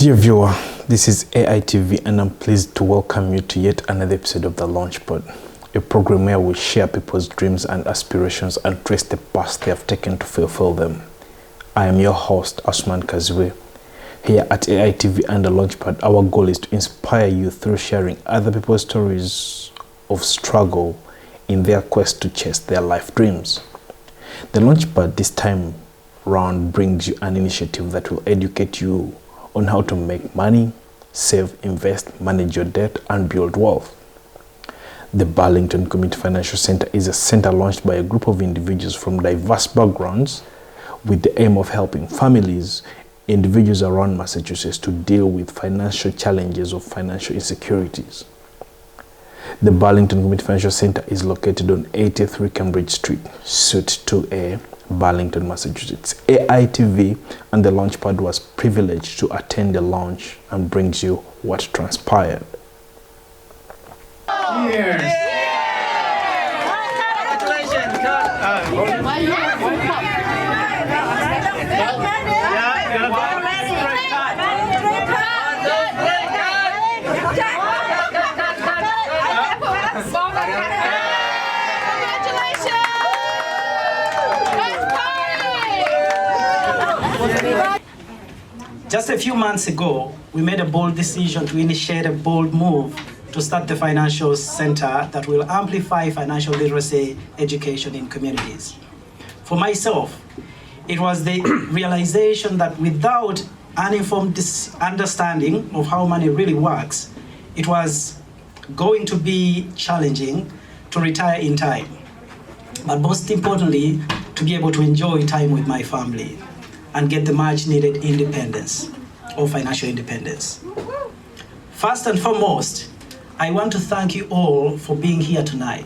Dear viewer, this is AITV and I'm pleased to welcome you to yet another episode of The Launchpad, a program where we share people's dreams and aspirations and trace the paths they have taken to fulfill them. I am your host, Asman Kazwe. Here at AITV and The Launchpad, our goal is to inspire you through sharing other people's stories of struggle in their quest to chase their life dreams. The Launchpad this time round brings you an initiative that will educate you on how to make money, save, invest, manage your debt, and build wealth. The Burlington Community Financial Center is a center launched by a group of individuals from diverse backgrounds with the aim of helping families, individuals around Massachusetts to deal with financial challenges of financial insecurities. The Burlington Community Financial Center is located on 83 Cambridge Street, Suite 2A, Burlington, Massachusetts. AITV and The Launchpad was privileged to attend the launch and brings you what transpired. Cheers! Just a few months ago, we made a bold decision to initiate a bold move to start the financial center that will amplify financial literacy education in communities. For myself, it was the realization that without an informed understanding of how money really works, it was going to be challenging to retire in time, but most importantly, to be able to enjoy time with my family and get the much needed independence or financial independence. First and foremost, I want to thank you all for being here tonight.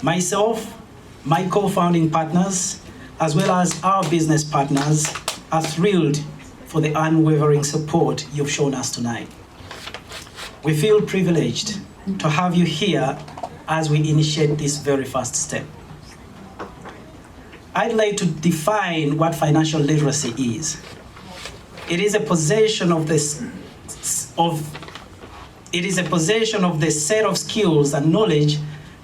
Myself, my co-founding partners, as well as our business partners are thrilled for the unwavering support you've shown us tonight. We feel privileged to have you here as we initiate this very first step. I'd like to define what financial literacy is. It is a possession of the set of skills and knowledge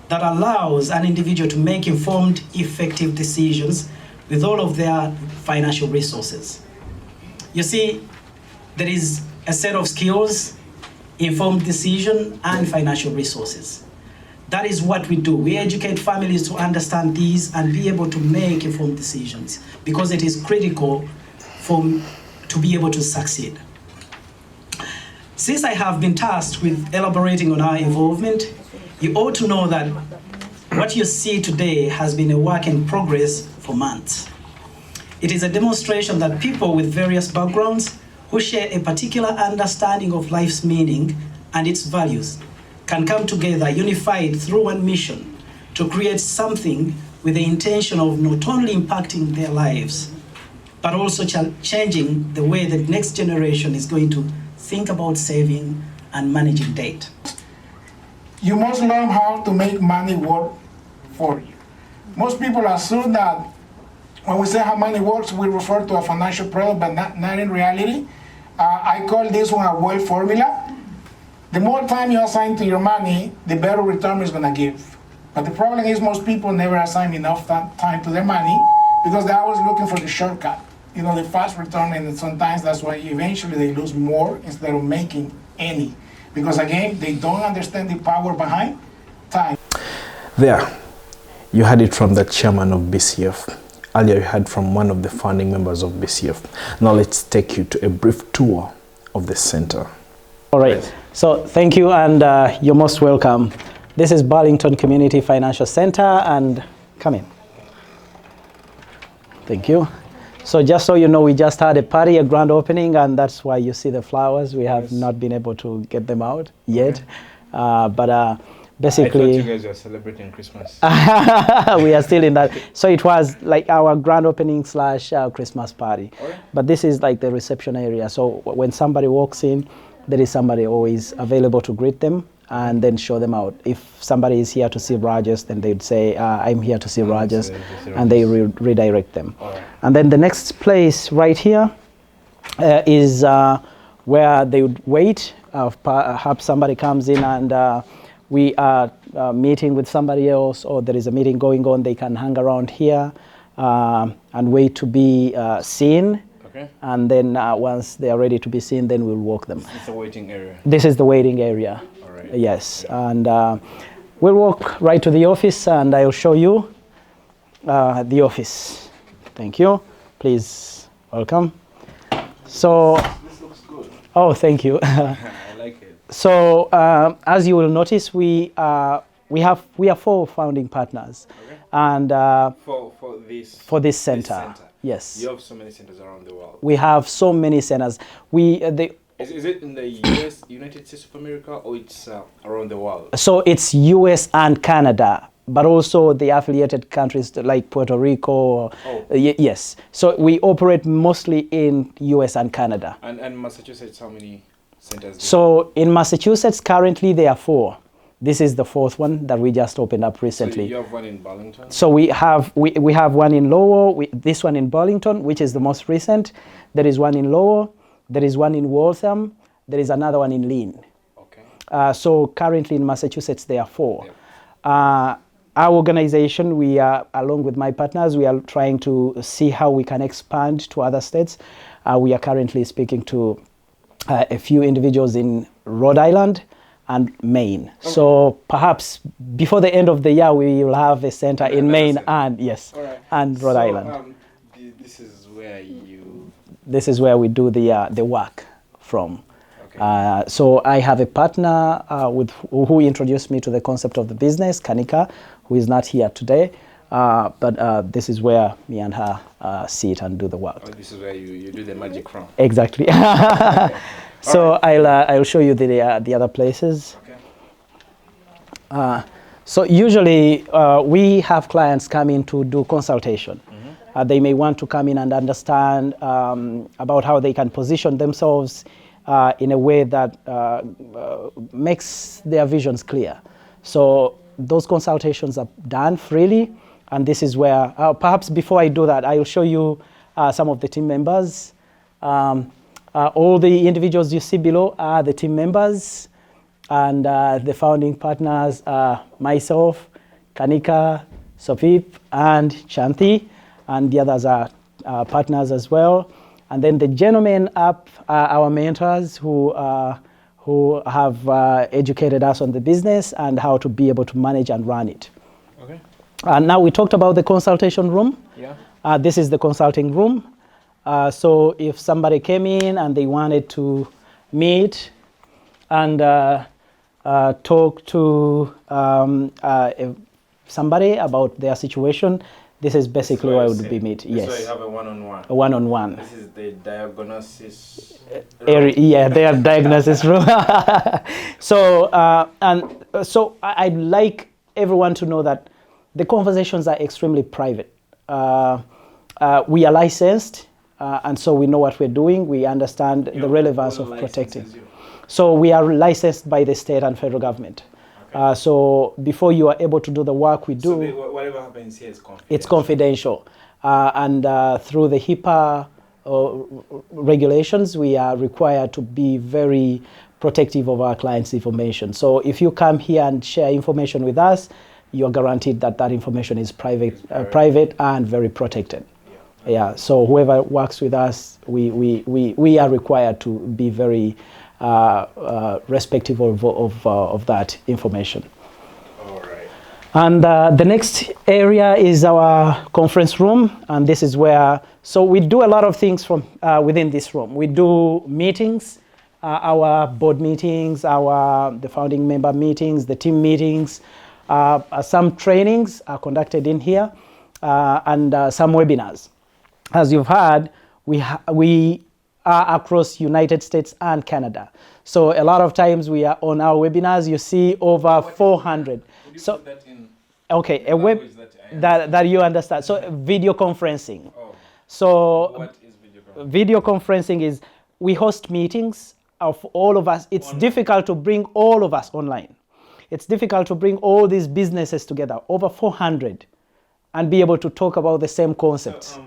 that allows an individual to make informed, effective decisions with all of their financial resources. You see, there is a set of skills, informed decision, and financial resources. That is what we do. We educate families to understand these and be able to make informed decisions because it is critical to be able to succeed. Since I have been tasked with elaborating on our involvement, you ought to know that what you see today has been a work in progress for months. It is a demonstration that people with various backgrounds who share a particular understanding of life's meaning and its values can come together unified through one mission to create something with the intention of not only impacting their lives, but also changing the way the next generation is going to think about saving and managing debt. You must learn how to make money work for you. Most people assume that when we say how money works, we refer to a financial product, but not in reality. I call this one a wealth formula. The more time you assign to your money, the better return it's gonna give. But the problem is most people never assign enough time to their money because they're always looking for the shortcut, the fast return, and sometimes that's why eventually they lose more instead of making any. Because again, they don't understand the power behind time. There, you heard it from the chairman of BCF. Earlier you heard from one of the founding members of BCF. Now let's take you to a brief tour of the center. All right, so thank you and you're most welcome. This is Burlington Community Financial Center and come in. Thank you. So just so you know, we just had a grand opening, and that's why you see the flowers. We have not been able to get them out yet, but basically, I thought you guys were celebrating Christmas. We are still in that. So it was like our grand opening / Christmas party. Okay. But this is like the reception area. So when somebody walks in, there is somebody always available to greet them and then show them out. If somebody is here to see Rogers, then they'd say, I'm here to see Rogers, and they redirect them. Right. And then the next place right here is where they would wait. Perhaps somebody comes in and we are meeting with somebody else, or there is a meeting going on. They can hang around here and wait to be seen. Okay. And then once they are ready to be seen, then we'll walk them. This is the waiting area. This is the waiting area. All right. Yes, and we'll walk right to the office, and I'll show you the office. Thank you. Please welcome. So, This looks good. oh, thank you. I like it. So, as you will notice, we are 4 founding partners, Okay. and For this center. Yes, you have so many centers around the world. we have so many centers. Is it in the US, United States of America, or it's around the world? So it's US and Canada, but also the affiliated countries like Puerto Rico. Oh. Yes. So we operate mostly in US and Canada. And Massachusetts, how many centers? So in Massachusetts, currently there are 4. This is the 4th one that we just opened up recently. So you have one in Burlington? So we have one in Lowell, this one in Burlington, which is the most recent. There is one in Lowell, there is one in Waltham, there is another one in Lynn. Okay. So currently in Massachusetts there are 4. Yep. Our organization, we are, along with my partners, we are trying to see how we can expand to other states. We are currently speaking to a few individuals in Rhode Island and Maine. Okay. So perhaps before the end of the year, we will have a center in Maine and and Rhode Island. This is where you. This is where we do the work from. Okay. So I have a partner who introduced me to the concept of the business, Kanika, who is not here today. But this is where me and her sit and do the work. Oh, this is where you do the magic from. Exactly. So I'll show you the other places. Okay. So usually we have clients come in to do consultation. Mm-hmm. They may want to come in and understand about how they can position themselves in a way that makes their visions clear. So those consultations are done freely, and this is where, perhaps before I do that, I will show you some of the team members. All the individuals you see below are the team members, and the founding partners are myself, Kanika, Sopip, and Chanti, and the others are partners as well. And then the gentlemen up are our mentors who have educated us on the business and how to be able to manage and run it. Okay. Now we talked about the consultation room. Yeah. This is the consulting room. So if somebody came in and they wanted to meet and talk to somebody about their situation, this is basically where I would be meet. Yes. So you have a one-on-one. A one-on-one. This is the diagnosis. Yeah, their diagnosis room. So I'd like everyone to know that the conversations are extremely private. We are licensed, and so we know what we're doing. We understand the relevance of protecting. So we are licensed by the state and federal government. Okay. So before you are able to do the work we do, so whatever happens here is confidential. It's confidential. And through the HIPAA regulations, we are required to be very protective of our clients' information. So if you come here and share information with us, you're guaranteed that that information is private and very protected. Yeah. So whoever works with us, we are required to be very respectful of that information. All right. And the next area is our conference room, and this is where, so we do a lot of things from within this room. We do meetings, our board meetings, the founding member meetings, the team meetings, some trainings are conducted in here, and some webinars. As you've heard, we are across United States and Canada. So a lot of times we are on our webinars, you see over 400. So, that in okay, a web that you understand. So video conferencing. Oh. So What is video conferencing? Video conferencing is we host meetings of all of us. It's difficult to bring all of us online. It's difficult to bring all these businesses together, over 400, and be able to talk about the same concepts.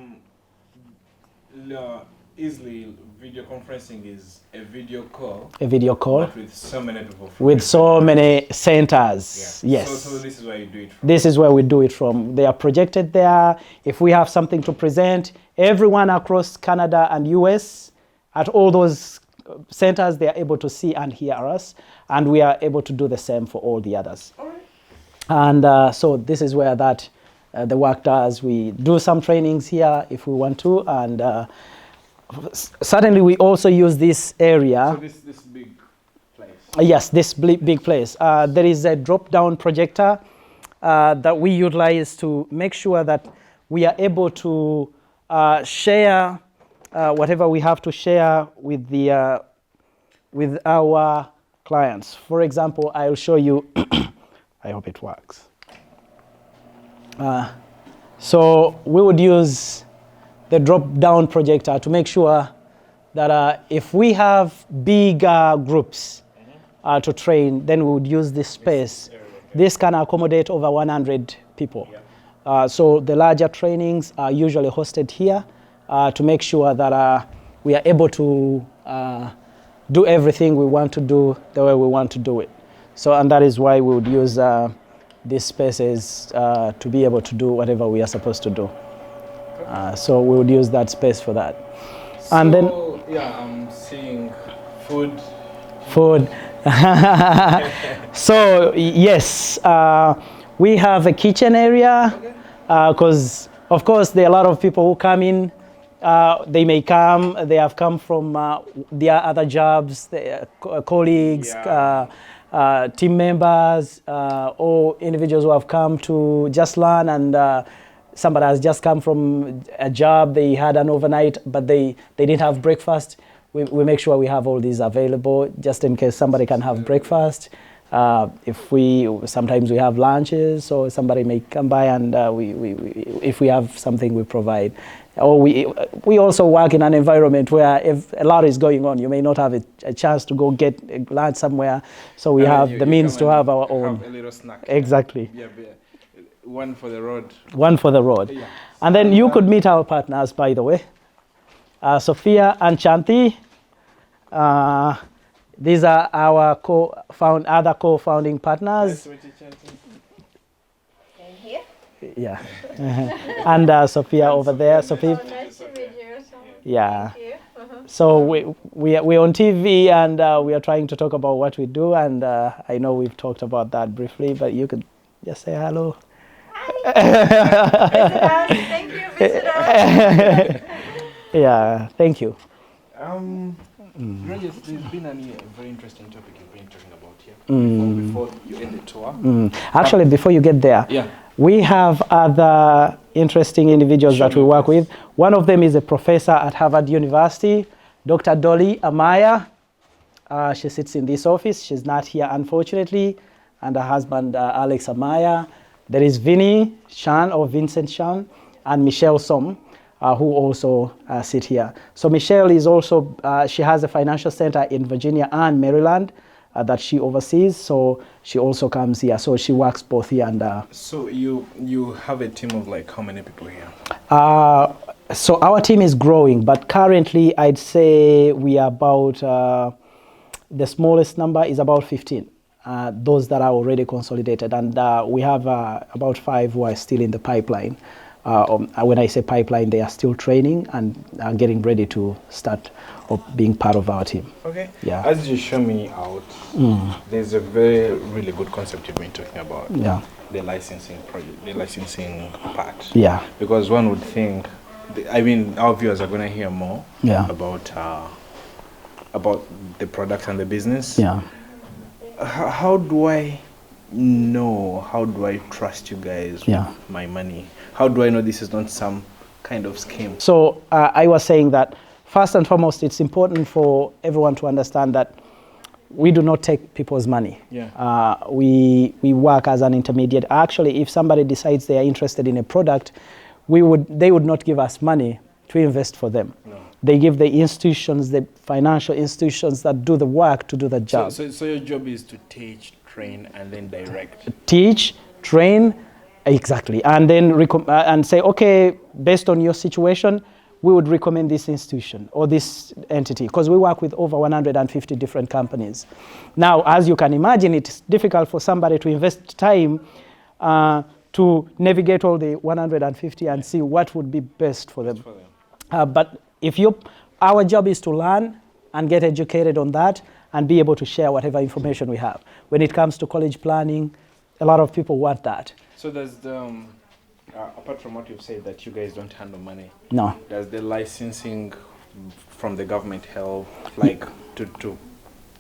easily video conferencing is a video call. A video call. But with so many people. With so many centers. Yeah. Yes. So this is where you do it from. This is where we do it from. They are projected there. If we have something to present, everyone across Canada and US, at all those centers, they are able to see and hear us. And we are able to do the same for all the others. All right. And so this is where the work does. We do some trainings here if we want to. And certainly we also use this area. So this big place. Yes, this big place. There is a drop-down projector that we utilize to make sure that we are able to share whatever we have to share with our clients. For example, I'll show you. I hope it works. So we would use the drop-down projector to make sure that if we have big groups to train, then we would use this space. This can accommodate over 100 people. So the larger trainings are usually hosted here to make sure that we are able to do everything we want to do the way we want to do it. So, and that is why we would use these spaces to be able to do whatever we are supposed to do. So we would use that space for that. So, and then, yeah, I'm seeing food. Food. So yes, we have a kitchen area because, of course, there are a lot of people who come in. They may come. They have come from their other jobs, their colleagues. Team members or individuals who have come to just learn, and somebody has just come from a job, they had an overnight, but they didn't have breakfast. We make sure we have all these available just in case somebody can have breakfast. Sometimes we have lunches, so somebody may come by and if we have something, we provide. Or we also work in an environment where if a lot is going on, you may not have a chance to go get lunch somewhere. So we have the means to have our own. Have a little snack. Exactly. Yeah, one for the road. One for the road. Yeah. And then you could meet our partners, by the way. Sophia and Chanti. These are our other co-founding partners. Nice to meet you, Chanti. And here? Yeah. And Sophia over there. Sophia. Oh, nice to meet you. Yeah. Thank you. So we're on TV and we are trying to talk about what we do, and I know we've talked about that briefly, but you could just say hello. Hi. Visitors. Thank you, visitors. Yeah, thank you. Rogers, there's been a very interesting topic you've been talking about here before you end the tour. Actually, before you get there, we have other interesting individuals that we work with. One of them is a professor at Harvard University, Dr. Dolly Amaya. She sits in this office. She's not here, unfortunately. And her husband, Alex Amaya. There is Vinny Chan, or Vincent Chan, and Michelle Som, who also sit here. So Michelle is also, she has a financial center in Virginia and Maryland that she oversees. So she also comes here. So she works both here and So you have a team of like how many people here? So our team is growing, but currently I'd say we are about, the smallest number is about 15. Those that are already consolidated, and we have about 5 who are still in the pipeline. When I say pipeline, they are still training and getting ready to start being part of our team. Okay. Yeah. As you show me out, there's a really good concept you've been talking about. Yeah. The licensing project, the licensing part. Yeah. Because one would think, our viewers are going to hear more about the product and the business. Yeah. How do I know? How do I trust you guys with my money? How do I know this is not some kind of scheme? So I was saying that first and foremost, it's important for everyone to understand that we do not take people's money. Yeah. We work as an intermediate. Actually, if somebody decides they are interested in a product, they would not give us money to invest for them. No. They give the institutions, the financial institutions that do the work to do the job. So your job is to teach, train, and then direct. Teach, train, exactly, and then and say, okay, based on your situation, we would recommend this institution or this entity, because we work with over 150 different companies. Now, as you can imagine, it's difficult for somebody to invest time to navigate all the 150 and see what would be best for them. But our job is to learn and get educated on that and be able to share whatever information we have. When it comes to college planning, a lot of people want that. So does the, apart from what you've said that you guys don't handle money, no. Does the licensing from the government help, like to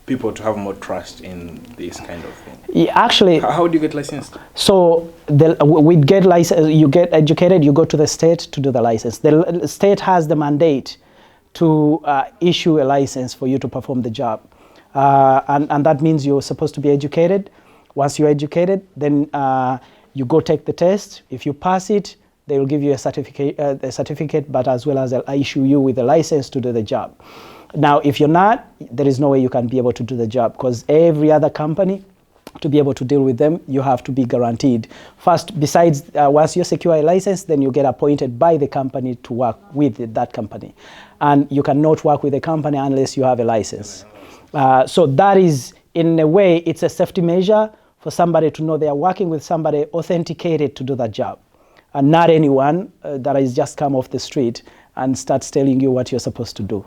people to have more trust in this kind of thing? Yeah, actually, how do you get licensed? So we get license. You get educated. You go to the state to do the license. The state has the mandate to issue a license for you to perform the job, and that means you're supposed to be educated. Once you're educated, then you go take the test. If you pass it, they will give you a certificate, but as well as they'll issue you with a license to do the job. Now, if you're not, there is no way you can be able to do the job, because every other company, to be able to deal with them, you have to be guaranteed. First, besides, once you secure a license, then you get appointed by the company to work with that company. And you cannot work with a company unless you have a license. So that is, in a way, it's a safety measure for somebody to know they are working with somebody authenticated to do that job. And not anyone that has just come off the street and starts telling you what you're supposed to do.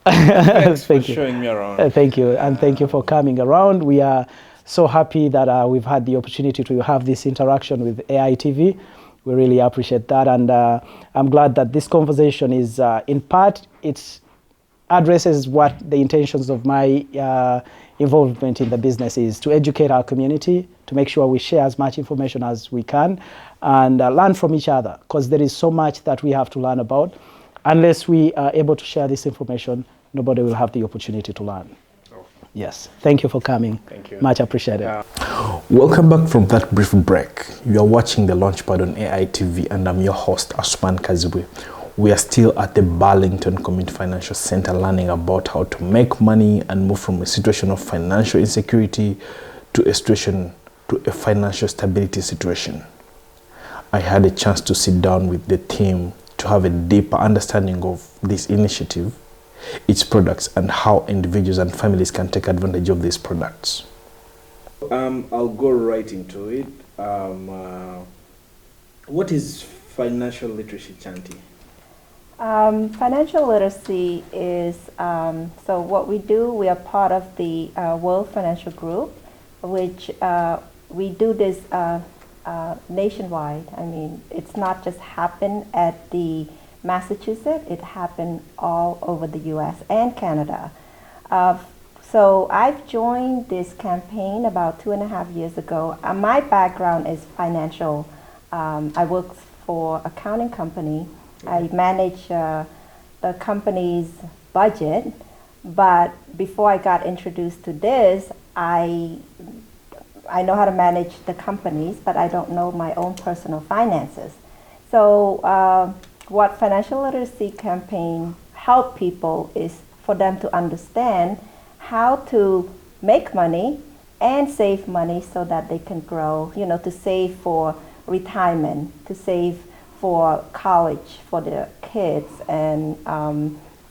Thanks for showing me around. Thank you, and thank you for coming around. We are so happy that we've had the opportunity to have this interaction with AITV. We really appreciate that, and I'm glad that this conversation is, in part, it addresses what the intentions of my involvement in the business is, to educate our community, to make sure we share as much information as we can, and learn from each other, because there is so much that we have to learn about. Unless we are able to share this information, nobody will have the opportunity to learn. Oh. Yes. Thank you for coming. Thank you. Much appreciated. Welcome back from that brief break. You are watching The Launchpad on AITV, and I'm your host, Asuman Kazibwe. We are still at the Burlington Community Financial Center learning about how to make money and move from a situation of financial insecurity to a financial stability situation. I had a chance to sit down with the team to have a deeper understanding of this initiative, its products, and how individuals and families can take advantage of these products. I'll go right into it. What is financial literacy, Chanti? Financial literacy is, so what we do, we are part of the World Financial Group, which we do this nationwide. I mean, it's not just happened at the Massachusetts, it happened all over the US and Canada. So I've joined this campaign about 2.5 years ago. My background is financial. I work for an accounting company. I manage the company's budget, but before I got introduced to this, I know how to manage the companies, but I don't know my own personal finances. So what Financial Literacy Campaign help people is for them to understand how to make money and save money so that they can grow, you know, to save for retirement, to save for college for their kids, and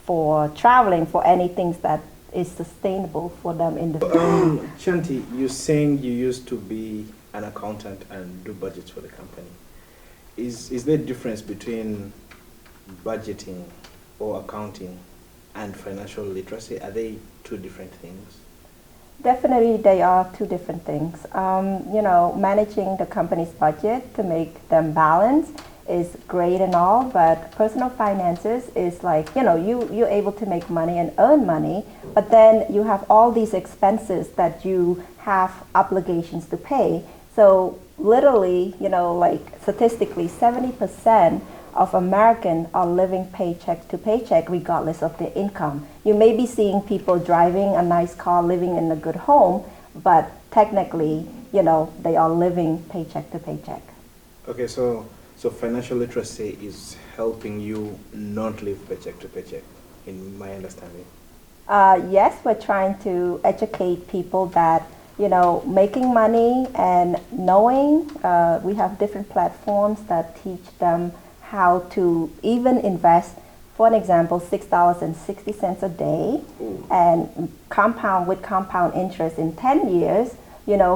for traveling, for anything that is sustainable for them in the future. Chanti, you're saying you used to be an accountant and do budgets for the company. Is there a difference between budgeting or accounting and financial literacy? Are they two different things? Definitely, they are two different things. You know, managing the company's budget to make them balanced is great and all, but personal finances is like, you know, you're able to make money and earn money, but then you have all these expenses that you have obligations to pay. So literally, you know, like statistically, 70% of Americans are living paycheck to paycheck regardless of their income. You may be seeing people driving a nice car, living in a good home, but technically, you know, they are living paycheck to paycheck. Okay, so financial literacy is helping you not live paycheck to paycheck, in my understanding. Yes, we're trying to educate people that, you know, making money and knowing, we have different platforms that teach them how to even invest, for an example, $6.60 a day, and compound with compound interest in 10 years,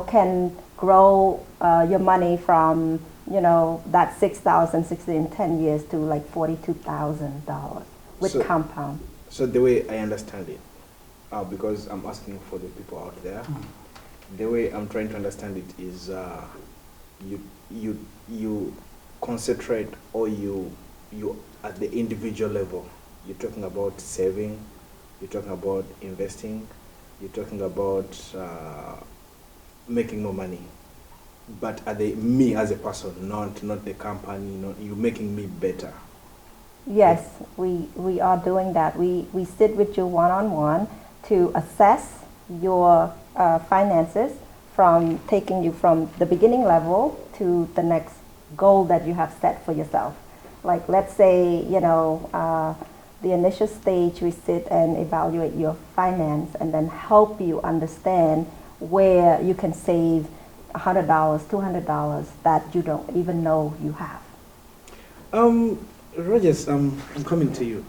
can grow your money from, that $6,060 in 10 years to like $42,000 with compound. So the way I understand it, because I'm asking for the people out there, the way I'm trying to understand it is you concentrate, or you at the individual level, you're talking about saving, you're talking about investing, you're talking about making more money. But are they me as a person, not the company, you're making me better? Yes, we are doing that. We sit with you one-on-one to assess your finances, from taking you from the beginning level to the next goal that you have set for yourself. Like, let's say, the initial stage, we sit and evaluate your finance and then help you understand where you can save $100, $200 that you don't even know you have. Rogers, I'm coming to you.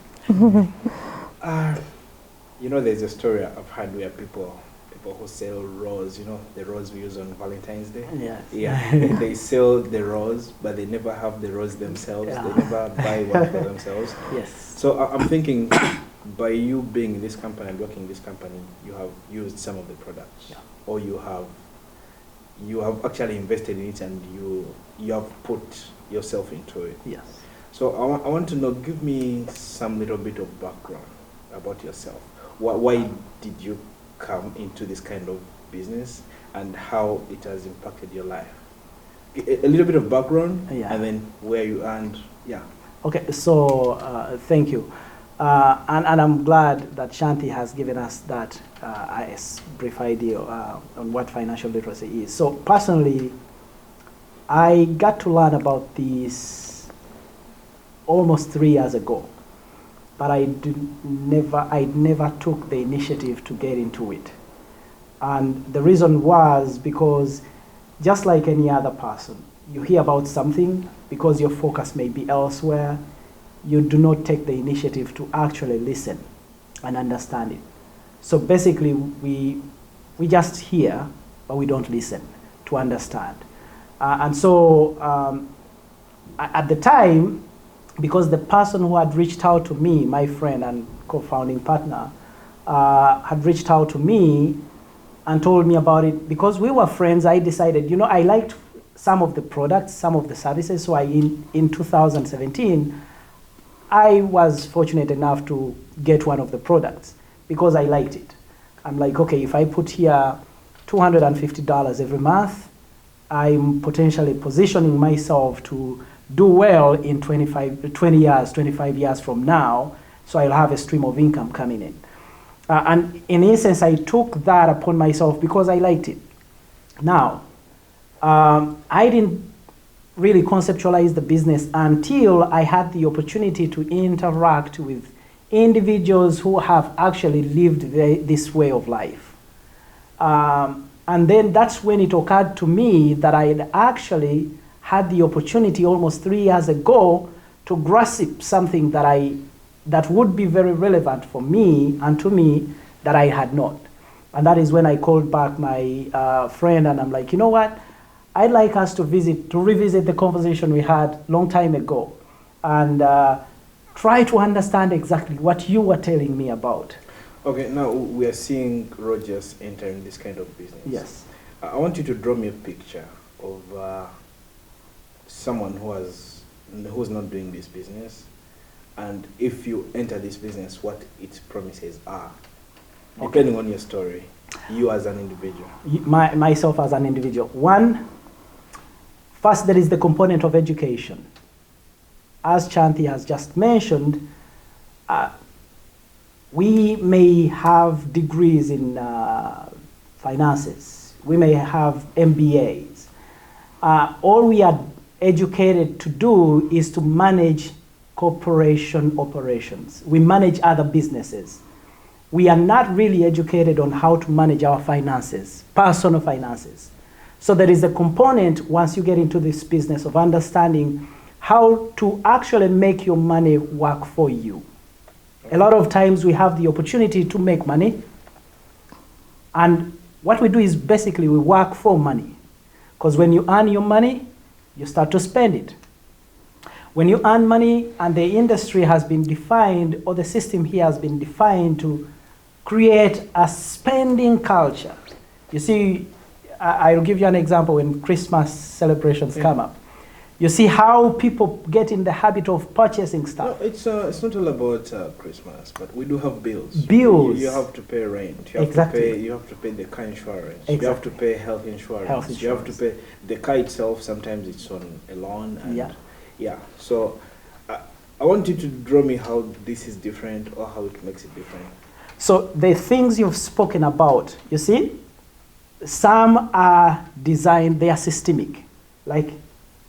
There's a story I've had where people who sell rose, the rose we use on Valentine's Day. Yes. Yeah. They sell the rose, but they never have the rose themselves. Yeah. They never buy one for themselves. Yes. So I'm thinking, by you being in this company and working in this company, you have used some of the products, or you have actually invested in it, and you have put yourself into it. Yes. So I want to know, give me some little bit of background about yourself. Why did you come into this kind of business, and how it has impacted your life? A little bit of background, and then where you earned. Yeah. Okay, so thank you. And I'm glad that Shanti has given us that brief idea on what financial literacy is. So personally, I got to learn about this almost 3 years ago, but I never took the initiative to get into it. And the reason was because, just like any other person, you hear about something, because your focus may be elsewhere, you do not take the initiative to actually listen and understand it. So basically, we just hear, but we don't listen to understand. And so at the time, because the person who had reached out to me, my friend and co-founding partner, had reached out to me and told me about it, because we were friends, I decided, I liked some of the products, some of the services. So in 2017, I was fortunate enough to get one of the products because I liked it. I'm like, okay, if I put here $250 every month, I'm potentially positioning myself to do well in 25 years from now, so I'll have a stream of income coming in. And in essence, I took that upon myself because I liked it. Now, I didn't really conceptualize the business until I had the opportunity to interact with individuals who have actually lived this way of life. And then that's when it occurred to me that I had actually had the opportunity almost 3 years ago to grasp something that would be very relevant for me and to me that I had not. And that is when I called back my friend, and I'm like, you know what? I'd like us to revisit the conversation we had long time ago, and try to understand exactly what you were telling me about. Okay, now we are seeing Rogers entering this kind of business. Yes. I want you to draw me a picture of someone who's not doing this business, and if you enter this business, what its promises are, depending on your story, you as an individual. Myself as an individual. First, there is the component of education. As Chanti has just mentioned, we may have degrees in finances. We may have MBAs. All we are educated to do is to manage corporation operations. We manage other businesses. We are not really educated on how to manage our finances, personal finances. So there is a component, once you get into this business, of understanding how to actually make your money work for you. A lot of times we have the opportunity to make money, and what we do is basically we work for money. Because when you earn your money, you start to spend it. When you earn money and the industry has been defined, or the system here has been defined to create a spending culture. You see, I'll give you an example when Christmas celebrations come up. You see how people get in the habit of purchasing stuff. No, it's not all about Christmas, but we do have bills. Bills. You have to pay rent. You have Exactly. you have to pay the car insurance. Exactly. You have to pay health insurance. You have to pay the car itself. Sometimes it's on a loan. And yeah. So I want you to draw me how this is different or how it makes it different. So the things you've spoken about, you see, some are designed, they are systemic. Like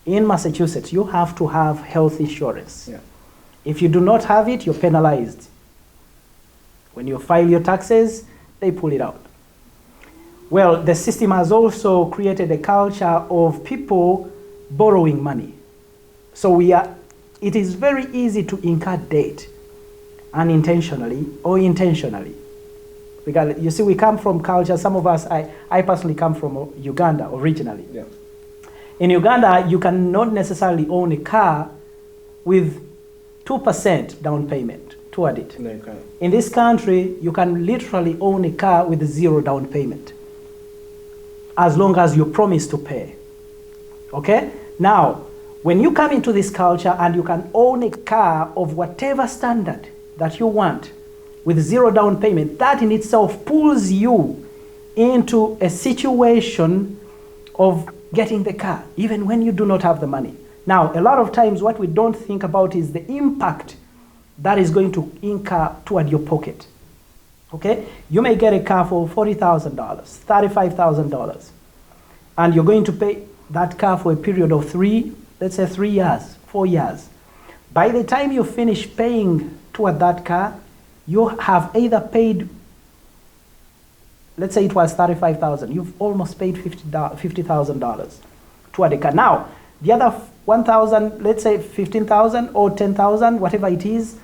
in Massachusetts, you have to have health insurance. Yeah. If you do not have it, you're penalized. When you file your taxes, they pull it out. Well, the system has also created a culture of people borrowing money. So it is very easy to incur debt unintentionally or intentionally. Because you see, we come from culture, some of us, I personally come from Uganda originally. Yeah. In Uganda, you cannot necessarily own a car with 2% down payment toward it. No, you can't. In this country, you can literally own a car with 0 down payment, as long as you promise to pay. Okay? Now, when you come into this culture and you can own a car of whatever standard that you want with 0 down payment, that in itself pulls you into a situation of getting the car, even when you do not have the money. Now, a lot of times what we don't think about is the impact that is going to incur toward your pocket. Okay? You may get a car for $40,000, $35,000, and you're going to pay that car for a period of 3 years, 4 years. By the time you finish paying toward that car, you have either paid, let's say it was $35,000, you've almost paid $50,000 toward the car. Now, the other 1,000, let's say 15,000 or 10,000, whatever it is,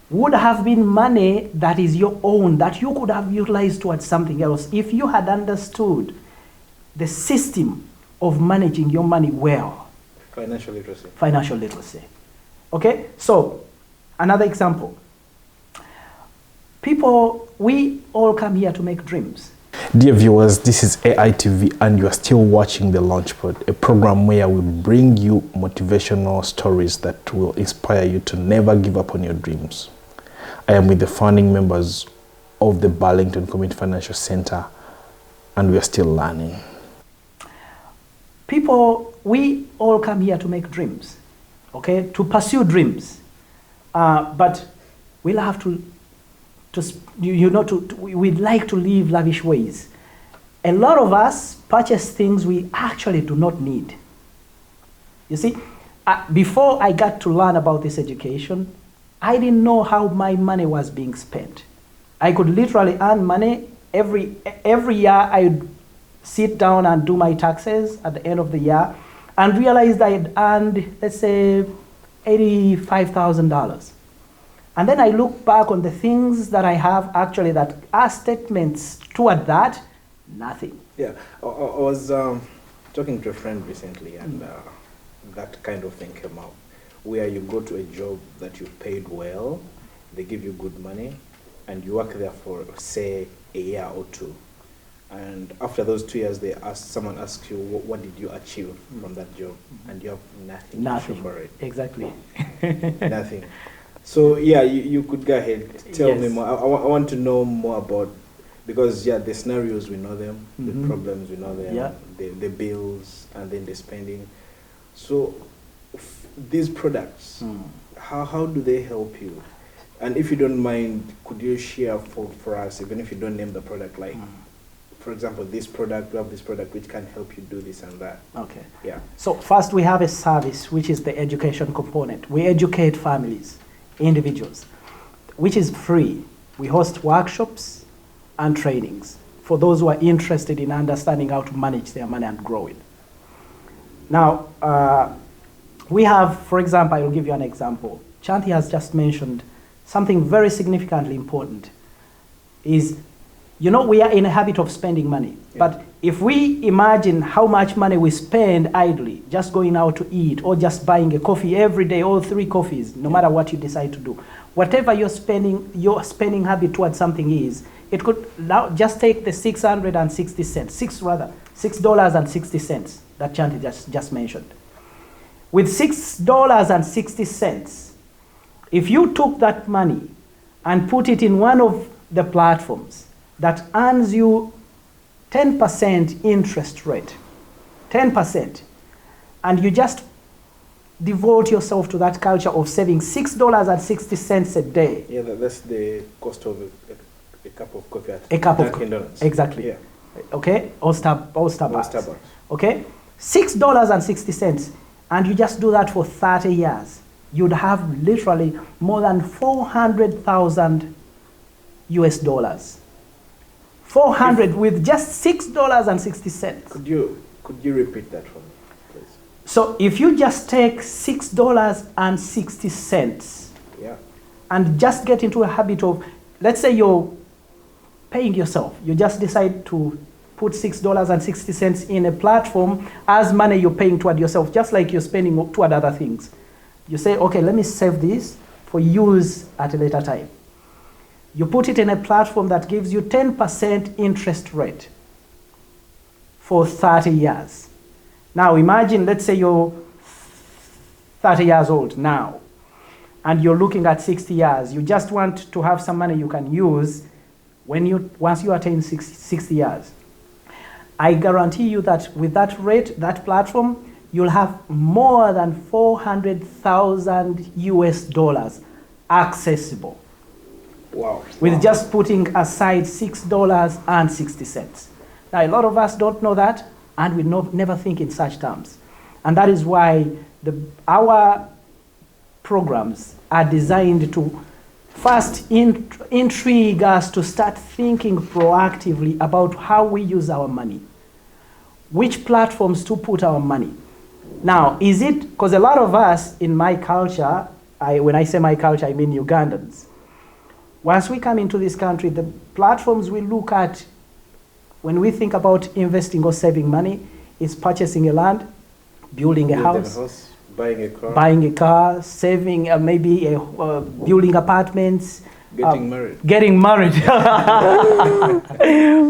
would have been money that is your own, that you could have utilized towards something else if you had understood the system of managing your money well. Financial literacy. Financial literacy. Okay, so another example. People, we all come here to make dreams. Dear viewers, this is AITV and you are still watching The Launchpad, a program where we bring you motivational stories that will inspire you to never give up on your dreams. I am with the founding members of the Burlington Community Financial Center and we are still learning. People, we all come here to make dreams, okay, to pursue dreams. But we'll have we'd like to live lavish ways. A lot of us purchase things we actually do not need. You see, before I got to learn about this education, I didn't know how my money was being spent. I could literally earn money every year. I'd sit down and do my taxes at the end of the year and realized I had earned, let's say, $85,000. And then I look back on the things that I have actually that are statements toward that, nothing. Yeah, I was talking to a friend recently and that kind of thing came out, where you go to a job that you paid well, they give you good money, and you work there for, say, a year or 2. And after those 2 years, someone asks you, what did you achieve from that job? And you have nothing to show for it. Exactly. Nothing. So yeah, you could go ahead, tell me Yes. more. I want to know more about, because yeah, the scenarios we know them, the problems we know them, the bills, and then the spending. So these products, how do they help you? And if you don't mind, could you share for us, even if you don't name the product, like for example, this product, we have this product which can help you do this and that. Okay. Yeah. So first we have a service, which is the education component. We educate families, individuals, which is free. We host workshops and trainings for those who are interested in understanding how to manage their money and grow it. Now, we have, for example, I will give you an example. Chanti has just mentioned something very significantly important is, you know, we are in a habit of spending money. Yeah. But if we imagine how much money we spend idly, just going out to eat or just buying a coffee every day, or 3 coffees, no matter what you decide to do, whatever your spending habit towards something is, it could now just take the 660 cents, $6.60 that Chanti just mentioned. With $6.60, if you took that money and put it in one of the platforms that earns you 10% interest rate, 10%, and you just devote yourself to that culture of saving $6.60 a day. Yeah, that's the cost of a cup of coffee at Dunkin' Donuts. Exactly. Yeah. Okay, or Starbucks. Okay, $6.60, and you just do that for 30 years. You'd have literally more than 400,000 US dollars. 400 with just $6.60. Could you repeat that for me, please? So if you just take $6.60, yeah, and just get into a habit of, let's say you're paying yourself, you just decide to put $6.60 in a platform as money you're paying toward yourself, just like you're spending toward other things. You say, okay, let me save this for use at a later time. You put it in a platform that gives you 10% interest rate for 30 years. Now imagine, let's say you're 30 years old now, and you're looking at 60 years. You just want to have some money you can use once you attain 60 years. I guarantee you that with that rate, that platform, you'll have more than 400,000 US dollars accessible. Wow. With just putting aside $6.60. Now, a lot of us don't know that, and we never think in such terms. And that is why our programs are designed to first intrigue us to start thinking proactively about how we use our money, which platforms to put our money. Now, is it, because a lot of us in my culture, when I say my culture, I mean Ugandans. Once we come into this country, the platforms we look at when we think about investing or saving money is purchasing a land, building a house, buying a car, saving maybe building apartments, getting married,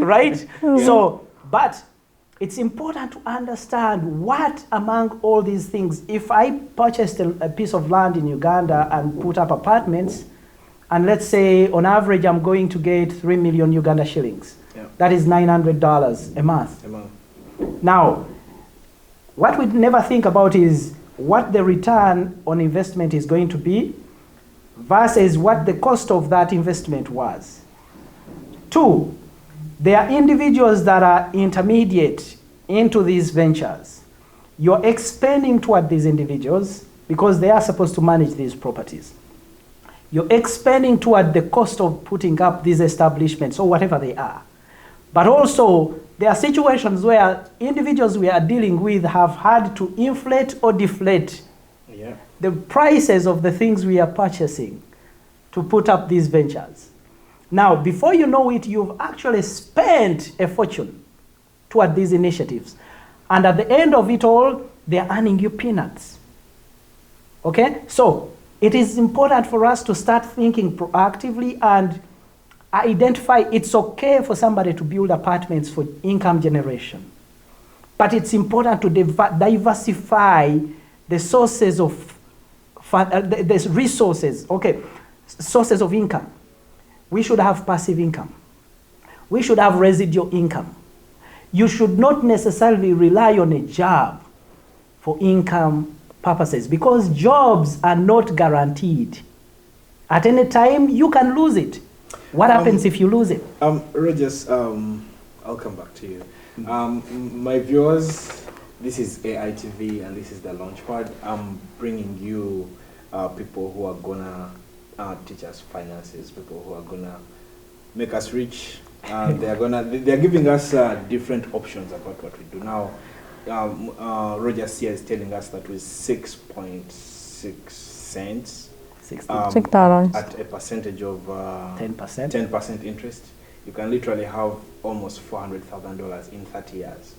right? Yeah. So, but it's important to understand what among all these things, if I purchased a piece of land in Uganda and put up apartments, and let's say on average I'm going to get 3 million Uganda shillings. Yeah. That is $900 a month. Now, what we never think about is what the return on investment is going to be versus what the cost of that investment was. 2, there are individuals that are intermediate into these ventures. You're expending toward these individuals because they are supposed to manage these properties. You're expending toward the cost of putting up these establishments or whatever they are. But also, there are situations where individuals we are dealing with have had to inflate or deflate the prices of the things we are purchasing to put up these ventures. Now, before you know it, you've actually spent a fortune toward these initiatives. And at the end of it all, they're earning you peanuts. Okay? So, it is important for us to start thinking proactively and identify it's okay for somebody to build apartments for income generation. But it's important to diversify the sources of the resources, sources of income. We should have passive income. We should have residual income. You should not necessarily rely on a job for income purposes because jobs are not guaranteed. At any time, you can lose it. What happens if you lose it? Rogers, I'll come back to you. My viewers, this is AITV and this is the Launchpad. I'm bringing you people who are gonna teach us finances, people who are gonna make us rich. They're giving us different options about what we do. Now, Rogers here is telling us that with 6.6 cents, $6. at a percentage of 10%. 10% interest, you can literally have almost $400,000 in 30 years.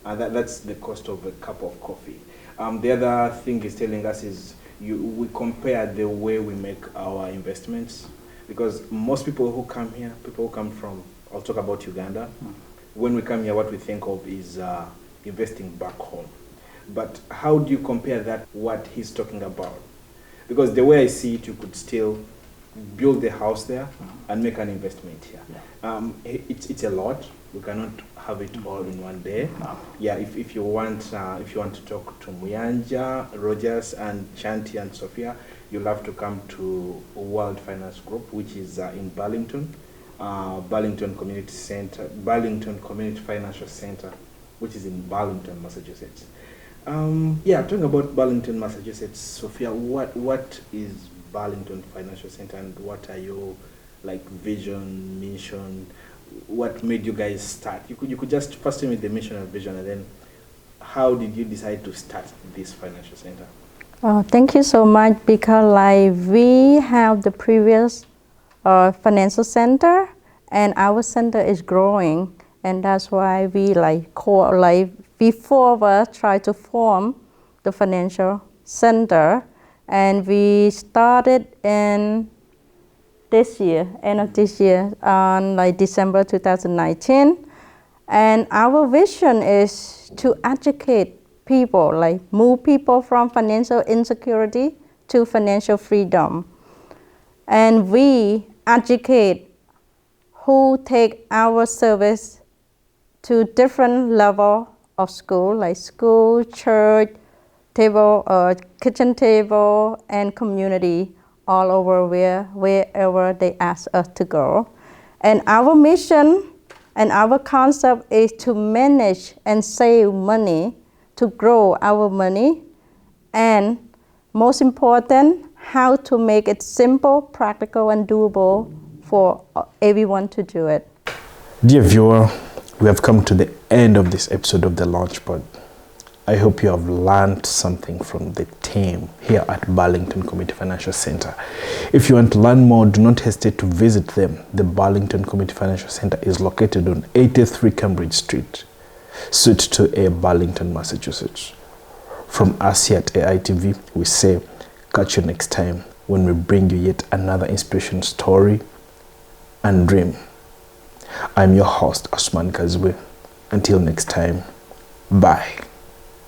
And that's the cost of a cup of coffee. The other thing he's telling us is we compare the way we make our investments, because most people who come here, people who come from, I'll talk about Uganda, when we come here, what we think of is investing back home. But how do you compare that, what he's talking about? Because the way I see it, you could still build a house there and make an investment here. It's a lot. We cannot have it all in one day. Yeah, if you want to talk to Muyanja, Rogers, and Chanti and Sophia, you'll have to come to World Finance Group, which is in Burlington, Burlington Community Center, Burlington Community Financial Center, which is in Burlington, Massachusetts. Yeah, talking about Burlington, Massachusetts, Sophia, what is Burlington Financial Center, and what are your vision, mission? What made you guys start? You could just first tell me the mission and vision, and then how did you decide to start this financial center? Oh, thank you so much, because we have the previous financial center, and our center is growing, and that's why we before we try to form the financial center, and we started in this year, end of this year, on December 2019, and our vision is to educate people, move people from financial insecurity to financial freedom, and we educate who take our service to different level of school, like school, church, table, kitchen table, and community, all over wherever they ask us to go. And our mission and our concept is to manage and save money, to grow our money, and most important, how to make it simple, practical, and doable for everyone to do it. Dear viewer, we have come to the end of this episode of The Launchpad. I hope you have learned something from the team here at Burlington Community Financial Center. If you want to learn more, do not hesitate to visit them. The Burlington Community Financial Center is located on 83 Cambridge Street, Suite 2A, Burlington, Massachusetts. From us here at AITV, we say catch you next time when we bring you yet another inspiration story and dream. I'm your host, Asman Kazwe. Until next time, bye.